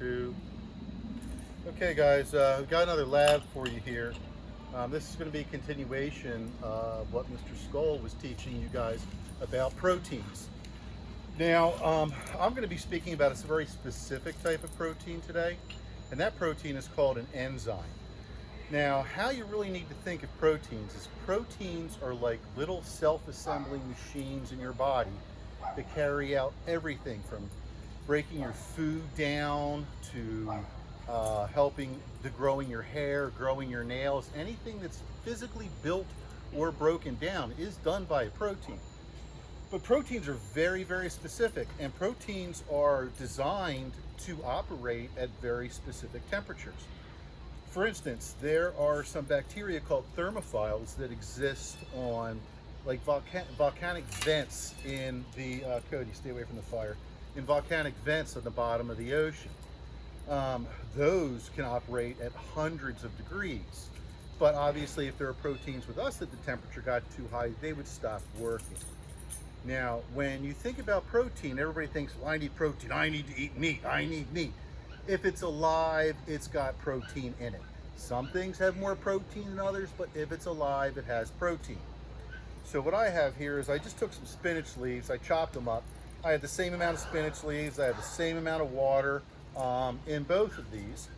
2. Okay guys, we've got another lab for you here. This is going to be a continuation of what Mr. Skoll was teaching you guys about proteins. Now, I'm going to be speaking about a very specific type of protein today, and that protein is called an enzyme. Now, how you really need to think of proteins is proteins are like little self-assembling machines in your body that carry out everything from breaking your food down to helping to growing your hair, growing your nails. Anything that's physically built or broken down is done by a protein. But proteins are very, very specific, and proteins are designed to operate at very specific temperatures. For instance, there are some bacteria called thermophiles that exist on like volcanic vents in the, Cody, stay away from the fire, in volcanic vents at the bottom of the ocean. Those can operate at hundreds of degrees. But obviously if there are proteins with us that the temperature got too high, they would stop working. Now, when you think about protein, everybody thinks, well, I need protein, I need to eat meat, I need meat. If it's alive, it's got protein in it. Some things have more protein than others, but if it's alive, it has protein. So what I have here is I just took some spinach leaves, I chopped them up. I had the same amount of spinach leaves, I had the same amount of water in both of these.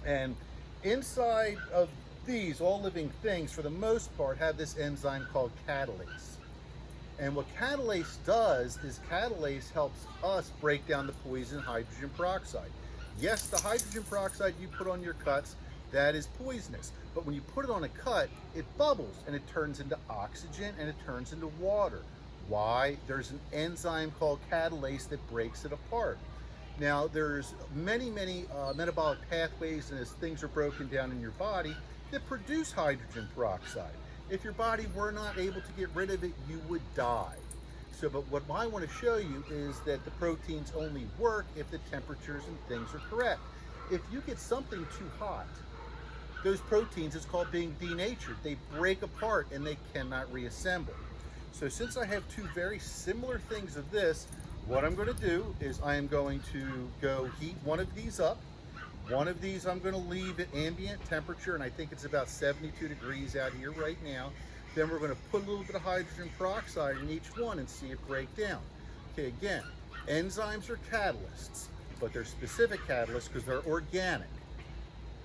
And inside of these, all living things, for the most part, have this enzyme called catalase. And what catalase does is catalase helps us break down the poison hydrogen peroxide. Yes, the hydrogen peroxide you put on your cuts, that is poisonous. But when you put it on a cut, it bubbles and it turns into oxygen and it turns into water. Why? There's an enzyme called catalase that breaks it apart. Now, there's many metabolic pathways, and as things are broken down in your body, that produce hydrogen peroxide. If your body were not able to get rid of it, you would die. So, but what I want to show you is that the proteins only work if the temperatures and things are correct. If you get something too hot, those proteins, it's called being denatured. They break apart and they cannot reassemble. So since I have two very similar things of this, what I'm going to do is I am going to go heat one of these up. One of these I'm going to leave at ambient temperature, and I think it's about 72 degrees out here right now. Then we're going to put a little bit of hydrogen peroxide in each one and see it break down. Okay, again, enzymes are catalysts, but they're specific catalysts because they're organic.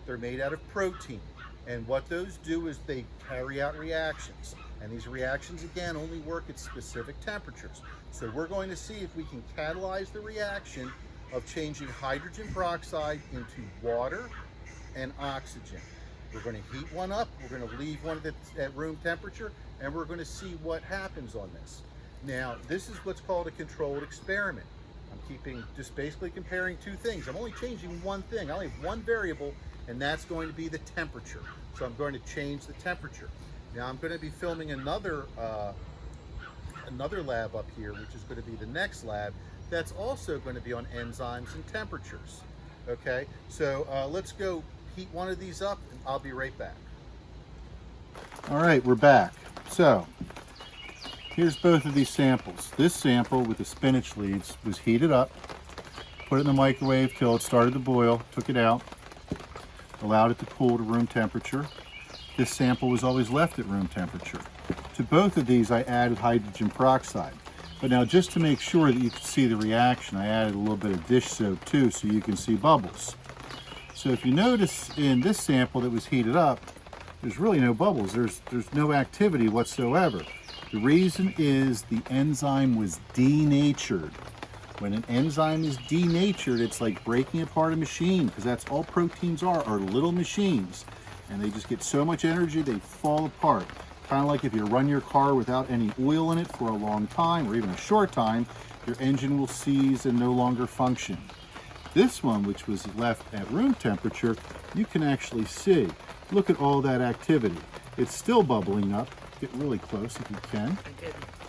They're made out of protein. And what those do is they carry out reactions. And these reactions, again, only work at specific temperatures. So we're going to see if we can catalyze the reaction of changing hydrogen peroxide into water and oxygen. We're going to heat one up, we're going to leave one at room temperature, and we're going to see what happens on this. Now, this is what's called a controlled experiment. I'm just basically comparing two things. I'm only changing one thing. I only have one variable, and that's going to be the temperature. So I'm going to change the temperature. Now I'm going to be filming another lab up here, which is going to be the next lab. That's also going to be on enzymes and temperatures. Okay, so let's go heat one of these up, and I'll be right back. All right, we're back. So here's both of these samples. This sample with the spinach leaves was heated up, put it in the microwave till it started to boil, took it out, allowed it to cool to room temperature. This sample was always left at room temperature. To both of these, I added hydrogen peroxide. But now, just to make sure that you can see the reaction, I added a little bit of dish soap too, so you can see bubbles. So if you notice in this sample that was heated up, there's really no bubbles. There's no activity whatsoever. The reason is the enzyme was denatured. When an enzyme is denatured, it's like breaking apart a machine, because that's all proteins are little machines. And they just get so much energy, they fall apart. Kind of like if you run your car without any oil in it for a long time, or even a short time, your engine will seize and no longer function. This one, which was left at room temperature, you can actually see. Look at all that activity. It's still bubbling up. Get really close if you can.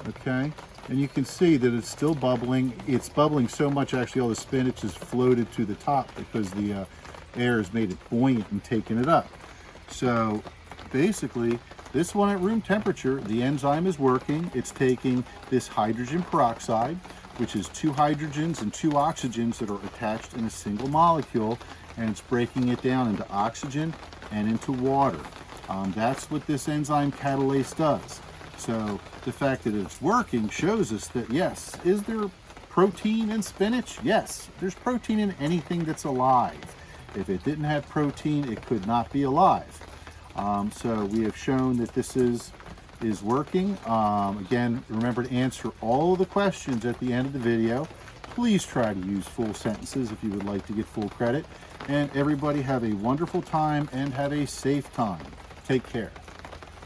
Okay, and you can see that it's still bubbling. It's bubbling so much, actually, all the spinach is floated to the top because the air has made it buoyant and taken it up. So basically, this one at room temperature, the enzyme is working. It's taking this hydrogen peroxide, which is 2 hydrogens and 2 oxygens that are attached in a single molecule, and it's breaking it down into oxygen and into water. That's what this enzyme catalase does. So the fact that it's working shows us that, yes, is there protein in spinach? Yes, there's protein in anything that's alive. If it didn't have protein, it could not be alive. So we have shown that this is working. Again, remember to answer all of the questions at the end of the video. Please try to use full sentences if you would like to get full credit. And everybody have a wonderful time and have a safe time. Take care.